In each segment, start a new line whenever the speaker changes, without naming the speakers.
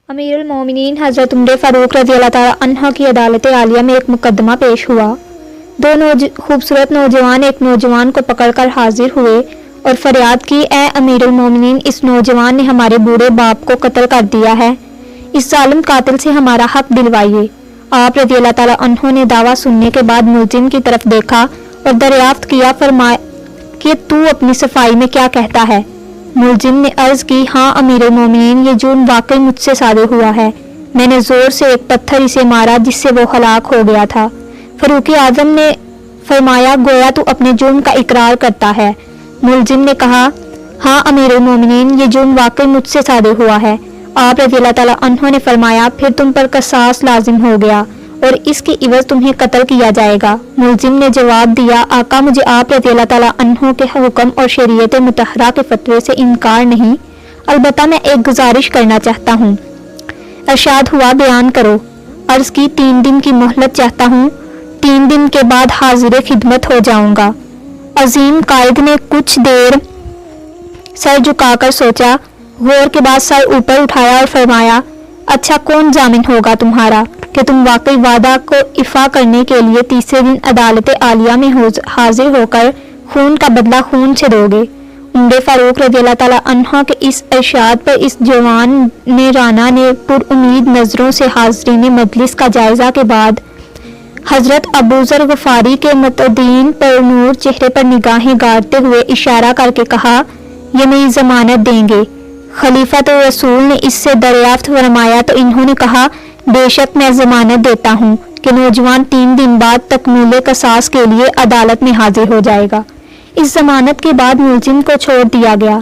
अमीरुल मोमिनीन हज़रत उमर फ़ारूक रज़ी अल्लाह ताला अन्हा की अदालत आलिया में एक मुकदमा पेश हुआ। दो खूबसूरत नौजवान एक नौजवान को पकड़कर हाजिर हुए और फरियाद की, ए अमीरुल मोमिनीन, इस नौजवान ने हमारे बूढ़े बाप को कत्ल कर दिया है, इस जालिम कातिल से हमारा हक दिलवाइए। आप रज़ी अल्लाह ताला अन्हु ने दावा सुनने के बाद मुलजिम की तरफ देखा और दरियाफ्त किया, फरमाया कि तू अपनी सफाई में क्या कहता है। मुलजिम ने अर्ज की, हाँ अमीरुल मोमिनीन, ये जुर्म वाकई मुझसे सादिर हुआ है। मैंने जोर से एक पत्थर इसे मारा जिससे वो हलाक हो गया था। फारूक आजम ने फरमाया, गोया तू अपने जुर्म का इकरार करता है। मुलजिम ने कहा, हाँ अमीरुल मोमिनीन, ये जुर्म वाकई मुझसे सादिर हुआ है। आप रज़ी अल्लाह ताला अन्हु ने फरमाया, फिर तुम पर कसास लाजिम हो गया और इसके इवज तुम्हें कत्ल किया जाएगा। मुलजिम ने जवाब दिया, आका, मुझे आप रज़ी अल्लाह ताला अन्हु के हुक्म और शरीयत मुतहरा के फतवे से इनकार नहीं, अलबत्ता मैं एक गुजारिश करना चाहता हूँ। इरशाद हुआ, बयान करो। अर्ज की, 3 दिन की मोहलत चाहता हूँ, 3 दिन के बाद हाजिर खिदमत हो जाऊंगा। अजीम कायद ने कुछ देर सर झुकाकर सोचा, गौर के बाद सर ऊपर उठाया और फरमाया, अच्छा, कौन जामिन होगा तुम्हारा कि तुम वाकई वादा को इफा करने के लिए तीसरे दिन अदालत आलिया में हाजिर होकर खून का बदला खून से दोगे। उमर फारूक रज़ी अल्लाह ताला अन्हा के इस इरशाद पर इस जवान ने राना ने पुरउम्मीद नजरों से हाज़रीन मजलिस का जायजा के बाद हजरत अबू ज़र गफारी के मुतदीन पर नूर चेहरे पर निगाहें गाड़ते हुए इशारा करके कहा, ये मेरी जमानत देंगे। खलीफा तो रसूल ने इससे दरियाफ्त फरमाया तो इन्होंने कहा, बेशक मैं जमानत देता हूँ कि नौजवान 3 दिन बाद तकमील कसास के लिए अदालत में हाजिर हो जाएगा। इस जमानत के बाद मुलजिम को छोड़ दिया गया।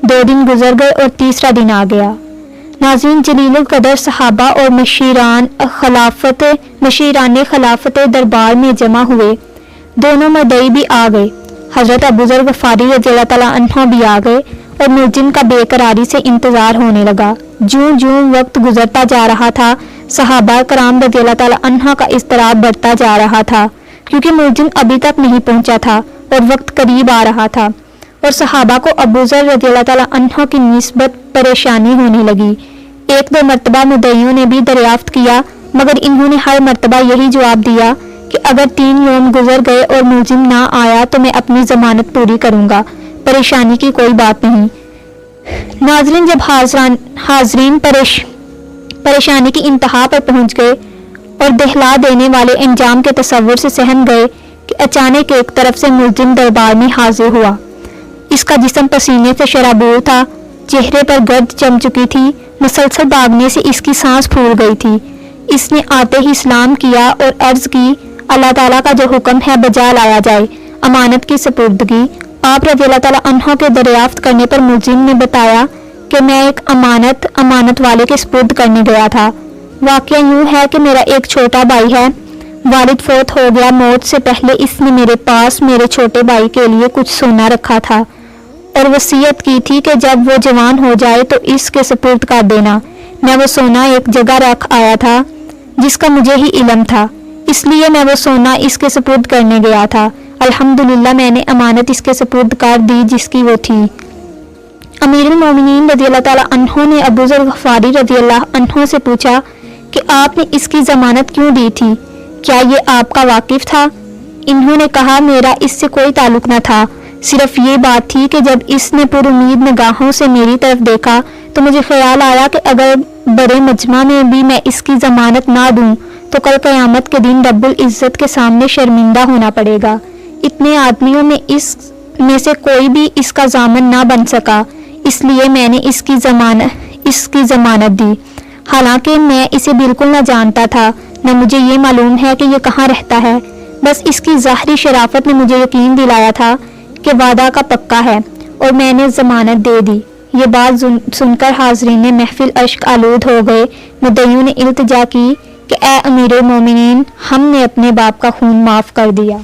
2 दिन गुजर गए और तीसरा दिन आ गया। नाज़रीन, जलील कदर सहाबा और मशीरान खिलाफत दरबार में जमा हुए। दोनों मदई भी आ गए। हजरत अबू ज़र गफारी रज़ी अल्लाह ताला अन्हु भी आ गए और मुलजिम का बेकरारी से इंतजार होने लगा। जूं जूं वक्त गुजरता जा रहा था, सहाबा कराम रज़ी अल्लाह ताला अन्हा का इज़्तिराब बढ़ता जा रहा था, क्योंकि मुलजिम अभी तक नहीं पहुंचा था और वक्त करीब आ रहा था और सहाबा को अबू ज़र रज़ी अल्लाह ताला अन्हा की निस्बत परेशानी होने लगी। 1-2 मरतबा मुद्दईयों ने भी दरियाफ्त किया, मगर इन्होंने हर मरतबा यही जवाब दिया कि अगर 3 यौम गुजर गए और मुलजिम ना आया तो मैं अपनी जमानत पूरी करूंगा, परेशानी की कोई बात नहीं। नाज़रीन, जब हाज़रीन परेशानी की इंतहा पर पहुंच गए और दहला देने वाले अंजाम के तसव्वुर से सहम गए कि अचानक एक तरफ से मुलजिम दरबार में हाजिर हुआ। इसका जिस्म पसीने से शराबूर था, चेहरे पर गर्द जम चुकी थी, मुसलसल भागने से इसकी सांस फूल गई थी। इसने आते ही इस्लाम किया और अर्ज की, अल्लाह ताला का जो हुक्म है बजा लाया जाए। अमानत की सपुर्दगी। आप रज़ी अल्लाह ताला अन्हु के दरियाफ्त करने पर मुलजिम ने बताया कि मैं एक अमानत वाले के सपुर्द करने गया था। वाक़या यूँ है कि मेरा एक छोटा भाई है, वालिद फौत हो गया। मौत से पहले इसने मेरे पास मेरे छोटे भाई के लिए कुछ सोना रखा था और वसीयत की थी कि जब वो जवान हो जाए तो इसके सपुर्द कर देना। मैं वो सोना एक जगह रख आया था जिसका मुझे ही इल्म था, इसलिए मैं वो सोना इसके सपुर्द करने गया था। अल्हम्दुलिल्लाह, मैंने अमानत इसके सपुर्द कर दी जिसकी वो थी। अमीरुल मोमिनीन रज़ी अल्लाह ताला अन्हु ने अबू ज़र गफारी रज़ी अल्लाह अन्हु से पूछा कि आपने इसकी जमानत क्यों दी थी, क्या ये आपका वाकिफ था? इन्होंने कहा, मेरा इससे कोई ताल्लुक न था, सिर्फ ये बात थी कि जब इसने पुरुमीद निगाहों से मेरी तरफ देखा तो मुझे ख्याल आया कि अगर बड़े मजमा में भी मैं इसकी जमानत ना दूं तो कल क़यामत के दिन रब्बुल इज़्ज़त के सामने शर्मिंदा होना पड़ेगा। इतने आदमियों में इसमें से कोई भी इसका ज़ामिन ना बन सका, इसलिए मैंने इसकी ज़मानत दी। हालांकि मैं इसे बिल्कुल न जानता था, न मुझे ये मालूम है कि ये कहाँ रहता है। बस इसकी ज़ाहरी शराफत ने मुझे यकीन दिलाया था कि वादा का पक्का है और मैंने ज़मानत दे दी। ये बात सुनकर हाज़रीन ने महफिल अश्क आलूद हो गए। मुद्दईयों ने इल्तिजा की कि ए अमीरुल मोमिनीन, हमने अपने बाप का खून माफ़ कर दिया।